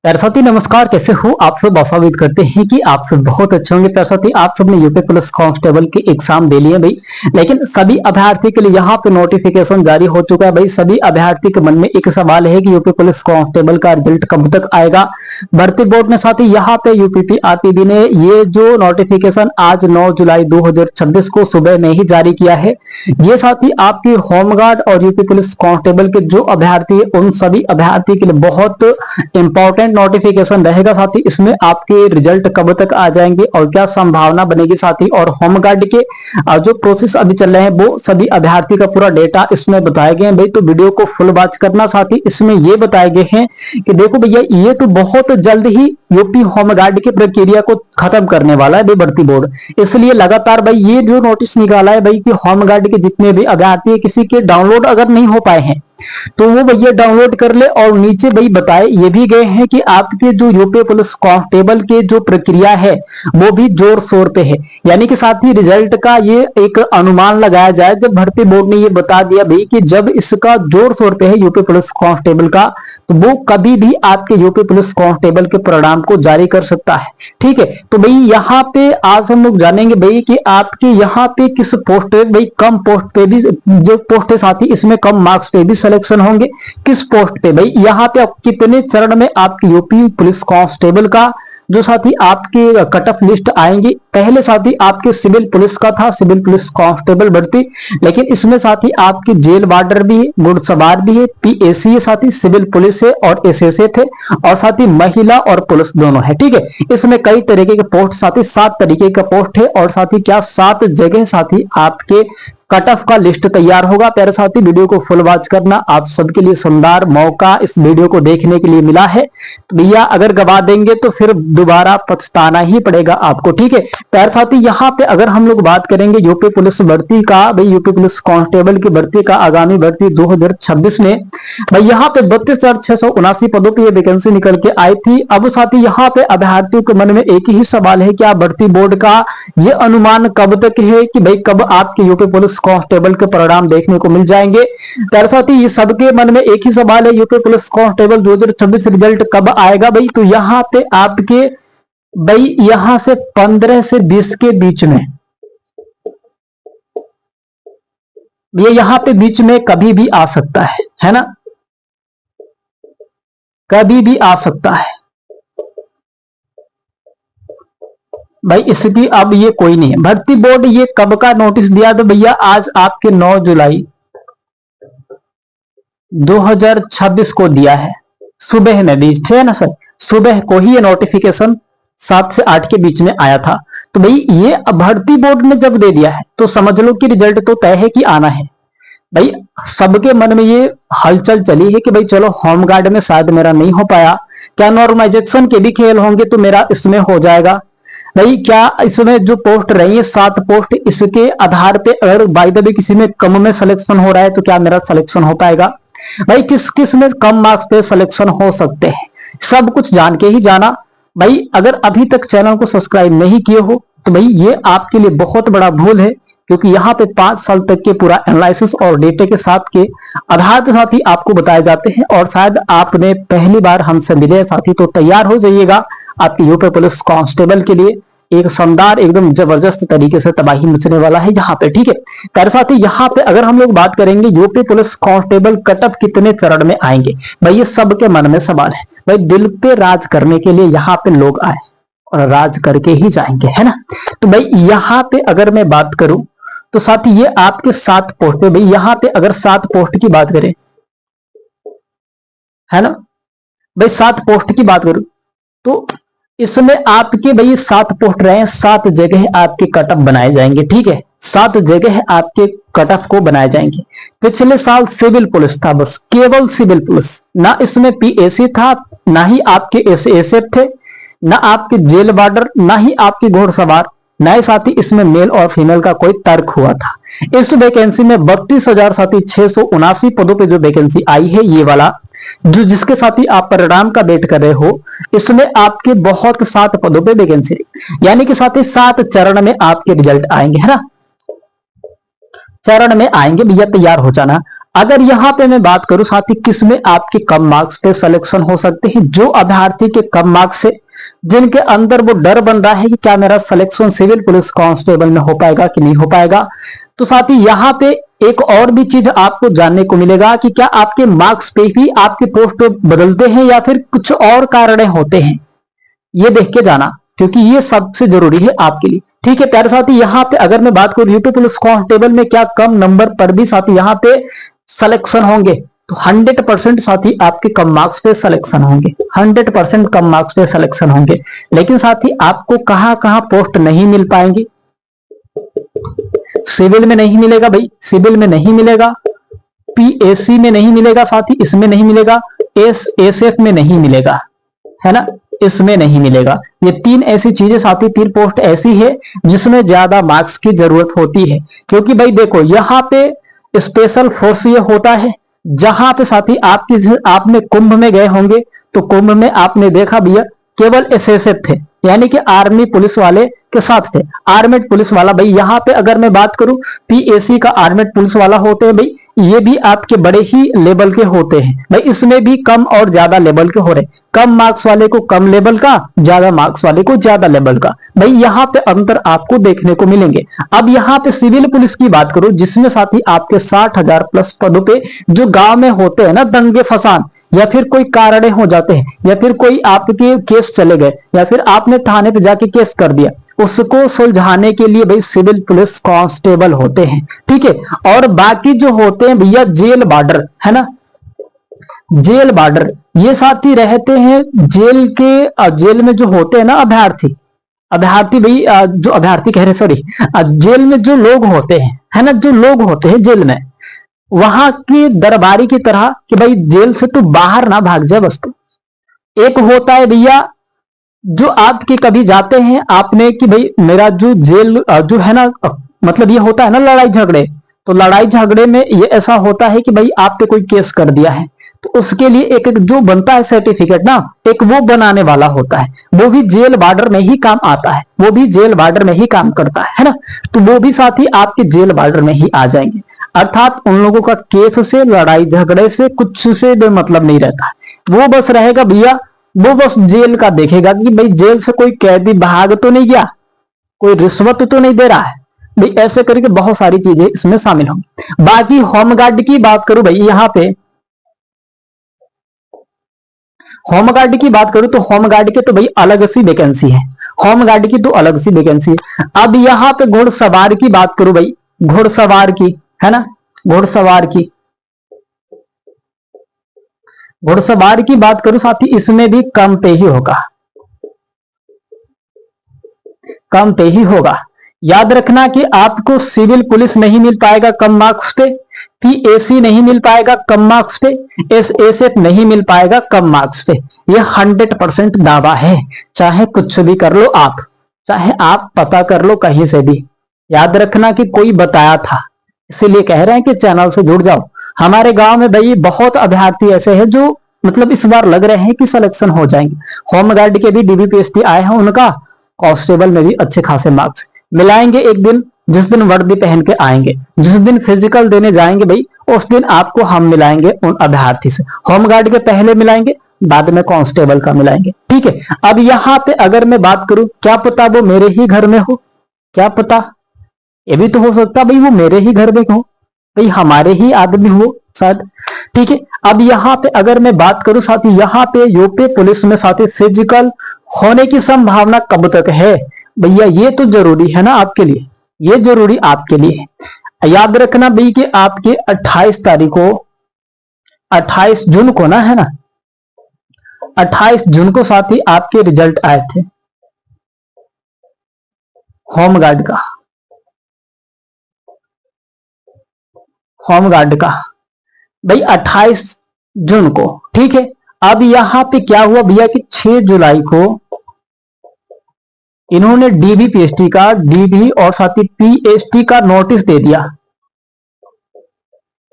प्यारे साथी नमस्कार, कैसे हो आप सब। आशा उम्मीद करते हैं कि आप सब बहुत अच्छे होंगे। प्यारे साथी आप सबने यूपी पुलिस कांस्टेबल के एग्जाम दे लिए भाई, लेकिन सभी अभ्यर्थी के लिए यहाँ पे नोटिफिकेशन जारी हो चुका है भाई। सभी अभ्यर्थी के मन में एक सवाल है कि यूपी पुलिस कांस्टेबल का रिजल्ट कब तक आएगा। भर्ती बोर्ड ने साथी यहाँ पे यूपीपीआरपीबी ने ये जो नोटिफिकेशन आज 9 जुलाई 2026 को सुबह में ही जारी किया है। ये साथी आपकी होमगार्ड और यूपी पुलिस कांस्टेबल के जो अभ्यर्थी है उन सभी अभ्यर्थी के लिए बहुत इंपॉर्टेंट नोटिफिकेशन रहेगा साथी। इसमें आपके रिजल्ट कब तक आ जाएंगे और क्या संभावना बनेगी साथी, और होमगार्ड के जो प्रोसेस अभी चल रहे हैं वो सभी अभ्यर्थी का पूरा डेटा इसमें बताए गए हैं भाई। तो वीडियो को फुल वॉच करना साथी। इसमें ये बताए गए हैं कि देखो भैया ये तो बहुत जल्द ही यूपी होमगार्ड की प्रक्रिया को खत्म करने वाला है भाई भर्ती बोर्ड। इसलिए लगातार भाई ये जो नोटिस निकाला है भाई कि होमगार्ड के जितने भी अभ्यर्थी है किसी के डाउनलोड अगर नहीं हो पाए हैं तो वो भैया डाउनलोड कर ले। और नीचे भाई बताए ये भी गए हैं कि आपके जो यूपी पुलिस कांस्टेबल के जो प्रक्रिया है वो भी जोर शोर पे है। यानी कि साथ ही रिजल्ट का ये एक अनुमान लगाया जाए। जब भर्ती बोर्ड ने ये बता दिया भाई कि जब इसका जोर शोर पे है यूपी पुलिस कांस्टेबल का, तो वो कभी भी आपके यूपी पुलिस कांस्टेबल के परिणाम को जारी कर सकता है। ठीक है, तो भाई यहाँ पे आज हम लोग जानेंगे भाई कि आपके यहाँ पे किस पोस्ट पे भाई कम पोस्ट पे भी जो पोस्ट है साथी इसमें कम मार्क्स पे भी सिलेक्शन होंगे। किस पोस्ट पे भाई यहाँ पे कितने चरण में आपकी यूपी पुलिस कांस्टेबल का जो साथी आपके कट ऑफ लिस्ट आएंगी। पहले साथी आपके सिविल पुलिस का था, सिविल पुलिस कांस्टेबल भर्ती, लेकिन इसमें साथी आपकी जेल वार्डर भी है, घुड़सवार भी है, पीएसी है साथी, सिविल पुलिस है और एसएसए थे, और साथी महिला और पुलिस दोनों है। ठीक है, इसमें कई तरीके के पोस्ट साथी 7 तरीके का पोस्ट है, और साथी क्या 7 जगह साथी आपके कट ऑफ का लिस्ट तैयार होगा। प्यारे साथी वीडियो को फुल वॉच करना, आप सबके लिए शानदार मौका इस वीडियो को देखने के लिए मिला है। तो भैया अगर गवा देंगे तो फिर दोबारा पछताना ही पड़ेगा आपको। ठीक है प्यारे साथी, यहाँ पे अगर हम लोग बात करेंगे यूपी पुलिस भर्ती का भाई, यूपी पुलिस कांस्टेबल की भर्ती का आगामी भर्ती 2026 में भाई यहाँ पे 32,679 पदों पर वैकेंसी निकल के आई थी। अब साथी यहाँ पे अभ्यर्थियों के मन में एक ही सवाल है, क्या भर्ती बोर्ड का ये अनुमान कब तक है कि भाई कब आपके यूपी पुलिस कांस्टेबल के परिणाम देखने को मिल जाएंगे। प्यारे साथी ये सबके मन में एक ही सवाल है, यूपी पुलिस कांस्टेबल 2026 रिजल्ट कब आएगा भाई। तो यहाँ पे आपके भाई यहां से 15 से 20 के बीच में, ये यहां पे बीच में कभी भी आ सकता है ना, कभी भी आ सकता है भाई। इसकी अब ये कोई नहीं है। भर्ती बोर्ड ये कब का नोटिस दिया तो भैया आज आपके 9 जुलाई 2026 को दिया है, सुबह में भी। ठीक है ना सर, सुबह को ही ये नोटिफिकेशन 7 से 8 के बीच में आया था। तो भाई ये भर्ती बोर्ड ने जब दे दिया है तो समझ लो कि रिजल्ट तो तय है कि आना है भाई। सबके मन में ये हलचल चली है कि भाई चलो होमगार्ड में शायद मेरा नहीं हो पाया, क्या नॉर्मलाइजेशन के भी खेल होंगे तो मेरा इसमें हो जाएगा भाई। क्या इसमें जो पोस्ट रही है 7 पोस्ट, इसके आधार पे अगर बाय द वे किसी में कम में सिलेक्शन हो रहा है तो क्या मेरा सिलेक्शन हो पाएगा भाई। किस किस में कम मार्क्स पे सिलेक्शन हो सकते हैं, सब कुछ जान के ही जाना भाई। अगर अभी तक चैनल को सब्सक्राइब नहीं किए हो तो भाई ये आपके लिए बहुत बड़ा भूल है, क्योंकि यहाँ पे 5 साल तक के पूरा एनालिसिस और डेटे के साथ के आधार के साथ ही आपको बताए जाते हैं। और शायद आपने पहली बार हमसे मिले साथी तो तैयार हो जाइएगा आपके यूपी पुलिस कांस्टेबल के लिए एक शानदार एकदम जबरदस्त तरीके से तबाही मचने वाला है यहाँ पे। ठीक है प्यारे साथी, यहाँ पे अगर हम लोग बात करेंगे UP police constable cut off कितने चरण में आएंगे भाई, ये सबके मन में सवाल है भाई। दिल पे राज करने के लिए यहाँ पे लोग आए और राज करके ही जाएंगे, है ना। तो भाई यहाँ पे अगर मैं बात करूं तो साथी ये आपके 7 पोस्ट है भाई। यहाँ पे अगर 7 पोस्ट की बात करें, है ना भाई, 7 पोस्ट की बात करूं तो इसमें आपके भाई 7 पोस्ट रहे, 7 जगह आपके कट ऑफ बनाए जाएंगे। ठीक है, 7 जगह आपके कट ऑफ को बनाए जाएंगे। पिछले साल सिविल पुलिस था, बस केवल सिविल पुलिस, ना इसमें पीएसी था, ना ही आपके एसएसएफ थे, ना आपके जेल वार्डर, ना ही आपकी घुड़सवार, ना ही साथी इसमें मेल और फीमेल का कोई तर्क हुआ था। इस वैकेंसी में 32,679 पदों पे जो वैकेंसी आई है ये वाला जो जिसके साथ ही आप परिणाम का वेट कर रहे हो, इसमें आपके बहुत 7 पदों पे वैकेंसी, यानी कि साथ ही 7 चरण में आपके रिजल्ट आएंगे, है ना। चरण में आएंगे भैया, तैयार हो जाना। अगर यहाँ पे मैं बात करूं साथी किस में आपके कम मार्क्स पे सिलेक्शन हो सकते हैं, जो अभ्यर्थी के कम मार्क्स से जिनके अंदर वो डर बन रहा है कि क्या मेरा सिलेक्शन सिविल पुलिस कांस्टेबल में हो पाएगा कि नहीं हो पाएगा, तो साथी यहाँ पे एक और भी चीज आपको जानने को मिलेगा कि क्या आपके मार्क्स पे ही आपके पोस्ट बदलते हैं या फिर कुछ और कारण होते हैं, ये देख के जाना, क्योंकि ये सबसे जरूरी है आपके लिए। ठीक है प्यारे साथी, यहाँ पे अगर मैं बात करूं यूपी पुलिस कांस्टेबल में क्या कम नंबर पर भी साथी यहाँ पे सिलेक्शन होंगे, तो 100% साथी आपके कम मार्क्स पे सिलेक्शन होंगे, 100% कम मार्क्स पे सिलेक्शन होंगे। लेकिन साथी आपको कहां कहां पोस्ट नहीं मिल पाएंगे, सिविल में नहीं मिलेगा भाई, सिविल में नहीं मिलेगा, पीएसी में नहीं मिलेगा साथी, इसमें नहीं मिलेगा, एसएसएफ में नहीं मिलेगा, है ना, इसमें नहीं मिलेगा। ये तीन ऐसी चीजें साथी, तीन पोस्ट ऐसी है जिसमें ज्यादा मार्क्स की जरूरत होती है, क्योंकि भाई देखो यहाँ पे स्पेशल फोर्स ये होता है जहां पे साथी आपने कुंभ में गए होंगे, तो कुंभ में आपने देखा भैया केवल एसएसएफ थे, यानी कि आर्मी पुलिस वाले के साथ थे, आर्मेड पुलिस वाला। भाई यहाँ पे अगर मैं बात करूं पीएसी का आर्मेड पुलिस वाला होते हैं भाई, ये भी आपके बड़े ही लेवल के होते हैं भाई, इसमें भी कम और ज्यादा लेवल के हो रहे, कम मार्क्स वाले को कम लेवल का, ज्यादा मार्क्स वाले को ज्यादा लेवल का, भाई यहाँ पे अंतर आपको देखने को मिलेंगे। अब यहाँ पे सिविल पुलिस की बात करूं जिसमें साथी आपके 60,000 प्लस पदों पे जो गांव में होते हैं ना दंगे फसाद, या फिर कोई कारण हो जाते हैं, या फिर कोई आपके केस चले गए, या फिर आपने थाने पे जाके केस कर दिया, उसको सुलझाने के लिए भाई सिविल पुलिस कांस्टेबल होते हैं। ठीक है, और बाकी जो होते हैं भैया जेल बॉर्डर, है ना, जेल बॉर्डर, ये साथी रहते हैं जेल के, जेल में जो होते हैं ना अभ्यर्थी, अभ्यर्थी भाई जो अभ्यर्थी कह रहे सॉरी, जेल में जो लोग होते हैं, है ना, जो लोग होते हैं जेल में, वहां की दरबारी की तरह कि भाई जेल से तू बाहर ना भाग जाए बस तू। एक होता है भैया जो आपके कभी जाते हैं आपने कि भाई मेरा जो जेल जो है ना, मतलब ये होता है ना लड़ाई झगड़े, तो लड़ाई झगड़े में ये ऐसा होता है कि भाई आप पे कोई केस कर दिया है, तो उसके लिए एक जो बनता है सर्टिफिकेट ना, एक वो बनाने वाला होता है, वो भी जेल बॉर्डर में ही काम आता है, वो भी जेल बॉर्डर में ही काम करता है ना, तो वो भी साथी आपके जेल बॉर्डर में ही आ जाएंगे। अर्थात उन लोगों का केस से, लड़ाई झगड़े से, कुछ से भी मतलब नहीं रहता, वो बस रहेगा भैया, वो बस जेल का देखेगा कि भाई जेल से कोई कैदी भाग तो नहीं गया, कोई रिश्वत तो नहीं दे रहा है भाई, ऐसे करके बहुत सारी चीजें इसमें शामिल होंगी। बाकी होमगार्ड की बात करूं भाई, यहाँ पे होमगार्ड की बात करूं तो होमगार्ड के तो भाई अलग सी वैकेंसी है, होमगार्ड की तो अलग सी वैकेंसी है। अब यहाँ पे घुड़सवार की बात करूं भाई, घुड़सवार की, है ना, घुड़सवार की, घुड़सवार की बात करूं साथी, इसमें भी कम पे ही होगा, कम पे ही होगा। याद रखना कि आपको सिविल पुलिस नहीं मिल पाएगा कम मार्क्स पे, पीएसी नहीं मिल पाएगा कम मार्क्स पे, एसएसएफ नहीं मिल पाएगा कम मार्क्स पे, ये 100% दावा है, चाहे कुछ भी कर लो आप, चाहे आप पता कर लो कहीं से भी। याद रखना कि कोई बताया था, इसीलिए कह रहे हैं कि चैनल से जुड़ जाओ। हमारे गांव में भाई बहुत अभ्यर्थी ऐसे हैं जो मतलब इस बार लग रहे हैं कि सिलेक्शन हो जाएंगे, होमगार्ड के भी डीबीपीएसटी आए हैं, उनका कांस्टेबल में भी अच्छे खासे मार्क्स मिलाएंगे। एक दिन जिस दिन वर्दी पहन के आएंगे, जिस दिन फिजिकल देने जाएंगे भाई, उस दिन आपको हम मिलाएंगे उन अभ्यर्थी से, होमगार्ड के पहले मिलाएंगे, बाद में कांस्टेबल का मिलाएंगे। ठीक है, अब यहाँ पे अगर मैं बात करूं, क्या पता वो मेरे ही घर में हो, क्या पता, ये भी तो हो सकता भाई वो मेरे ही घर में हो, भाई हमारे ही आदमी हो शायद। ठीक है, अब यहाँ पे अगर मैं बात करूं साथी, यहाँ पे यूपी पुलिस में साथी फिजिकल होने की संभावना कब तक है भैया, ये तो जरूरी है ना आपके लिए, ये जरूरी आपके लिए है। याद रखना भाई कि आपके 28 तारीख को, 28 जून को ना, है ना, 28 जून को साथी आपके रिजल्ट आए थे होमगार्ड का, होमगार्ड का भाई 28 जून को। ठीक है, अब यहां पे क्या हुआ भैया कि 6 जुलाई को इन्होंने डीबीपीएसटी का, डीबी और साथ ही पीएसटी का नोटिस दे दिया,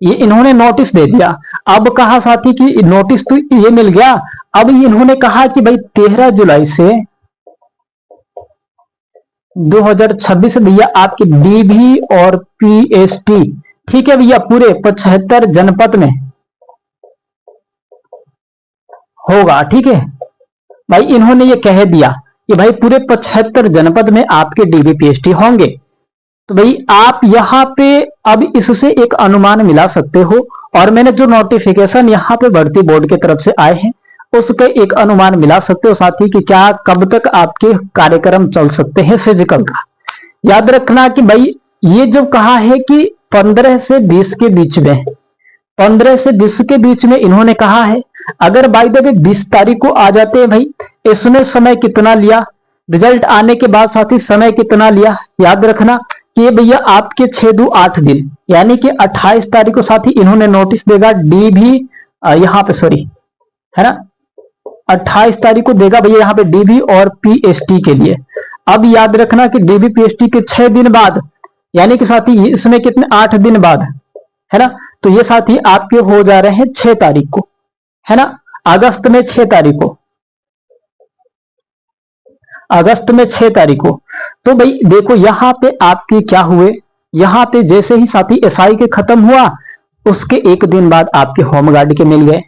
ये इन्होंने नोटिस दे दिया। अब कहा साथी कि नोटिस तो ये मिल गया, अब इन्होंने कहा कि भाई 13 जुलाई से 2026 भैया आपकी डीबी और पीएसटी ठीक है भैया, पूरे 75 जनपद में होगा। ठीक है भाई, इन्होंने ये कह दिया कि भाई पूरे 75 जनपद में आपके डीबीपीएसटी होंगे। तो भाई आप यहाँ पे अब इससे एक अनुमान मिला सकते हो, और मैंने जो नोटिफिकेशन यहाँ पे भर्ती बोर्ड की तरफ से आए हैं उसके एक अनुमान मिला सकते हो साथ ही कि क्या कब तक आपके कार्यक्रम चल सकते हैं फिजिकल का। याद रखना कि भाई ये जो कहा है कि 15 से 20 के बीच में, 15 से 20 के बीच में इन्होंने कहा है। अगर बाई द वे 20 तारीख को आ जाते हैं भाई, इसमें समय कितना लिया, रिजल्ट आने के बाद साथी समय कितना लिया, याद रखना कि भैया आपके 6 दू 8 दिन, यानी कि 28 तारीख को साथी इन्होंने नोटिस देगा डी भी यहाँ पे सॉरी है ना, 28 तारीख को देगा भैया यहाँ पे डीबी और पीएसटी के लिए। अब याद रखना कि डीबी पीएसटी के 6 दिन बाद, यानी कि साथी इसमें कितने 8 दिन बाद है ना, तो ये साथी आपके हो जा रहे हैं 6 तारीख को, है ना, अगस्त में 6 तारीख को, अगस्त में 6 तारीख को। तो भाई देखो यहाँ पे आपके क्या हुए, यहाँ पे जैसे ही साथी एसआई के खत्म हुआ उसके एक दिन बाद आपके होमगार्ड के मिल गए,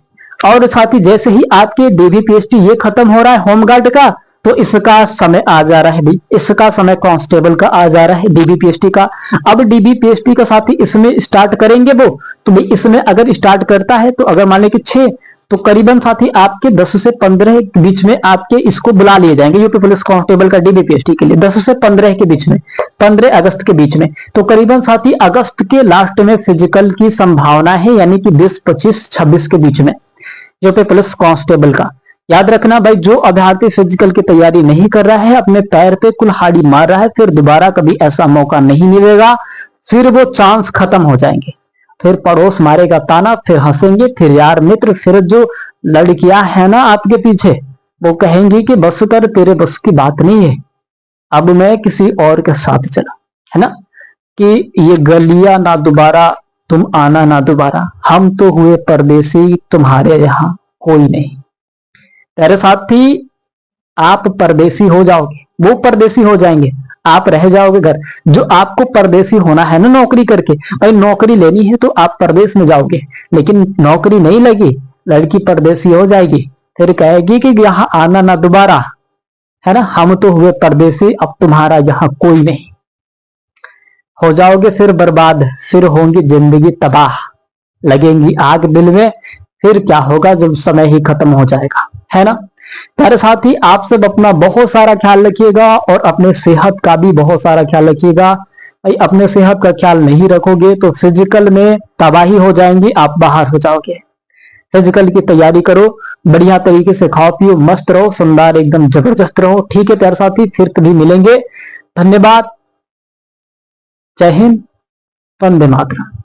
और साथ ही जैसे ही आपके डीबीपीएसटी ये खत्म हो रहा है होमगार्ड का, तो इसका समय आ जा रहा है भाई, इसका समय कांस्टेबल का आ जा रहा है डीबीपीएसटी का। अब डीबीपीएसटी का साथी इसमें स्टार्ट करेंगे वो, तो भाई इसमें अगर स्टार्ट करता है तो अगर मान लें कि 6, तो करीबन साथी आपके 10 से 15 के बीच में आपके इसको बुला लिए जाएंगे यूपी पुलिस कांस्टेबल का डीबीपीएसटी के लिए, 10 से 15 के बीच में, 15 अगस्त के बीच में। तो करीबन साथी अगस्त के लास्ट में फिजिकल की संभावना है, यानी कि 20, 25, 26 के बीच में यूपी पुलिस कांस्टेबल का। याद रखना भाई, जो अभ्यर्थी फिजिकल की तैयारी नहीं कर रहा है, अपने पैर पे कुल्हाड़ी मार रहा है, फिर दोबारा कभी ऐसा मौका नहीं मिलेगा, फिर वो चांस खत्म हो जाएंगे, फिर पड़ोस मारेगा ताना, फिर हंसेंगे, फिर यार मित्र, फिर जो लड़कियां है ना आपके पीछे वो कहेंगी कि बस कर, तेरे बस की बात नहीं है, अब मैं किसी और के साथ चला, है ना, कि ये गलियां ना दोबारा, तुम आना ना दोबारा, हम तो हुए परदेसी, तुम्हारे यहाँ कोई नहीं। तेरे साथी आप परदेसी हो जाओगे, वो परदेसी हो जाएंगे, आप रह जाओगे घर। जो आपको परदेसी होना है ना नौकरी करके, भाई नौकरी लेनी है तो आप परदेश में जाओगे, लेकिन नौकरी नहीं लगी, लड़की परदेसी हो जाएगी, फिर कहेगी कि यहाँ आना ना दोबारा, है ना, हम तो हुए परदेसी, अब तुम्हारा यहाँ कोई नहीं। हो जाओगे फिर बर्बाद, फिर होंगी जिंदगी तबाह, लगेंगी आग दिल में, फिर क्या होगा जब समय ही खत्म हो जाएगा, है ना। प्यारे साथी, आप सब अपना बहुत सारा ख्याल रखिएगा और अपने सेहत का भी बहुत सारा ख्याल रखिएगा। भाई अपने सेहत का ख्याल नहीं रखोगे तो फिजिकल में तबाही हो जाएंगी, आप बाहर हो जाओगे। फिजिकल की तैयारी करो, बढ़िया तरीके से खाओ पियो, मस्त रहो, शानदार एकदम जबरदस्त रहो। ठीक है प्यारे साथी, फिर कभी मिलेंगे। धन्यवाद, जय हिंद, वंदे मातरम।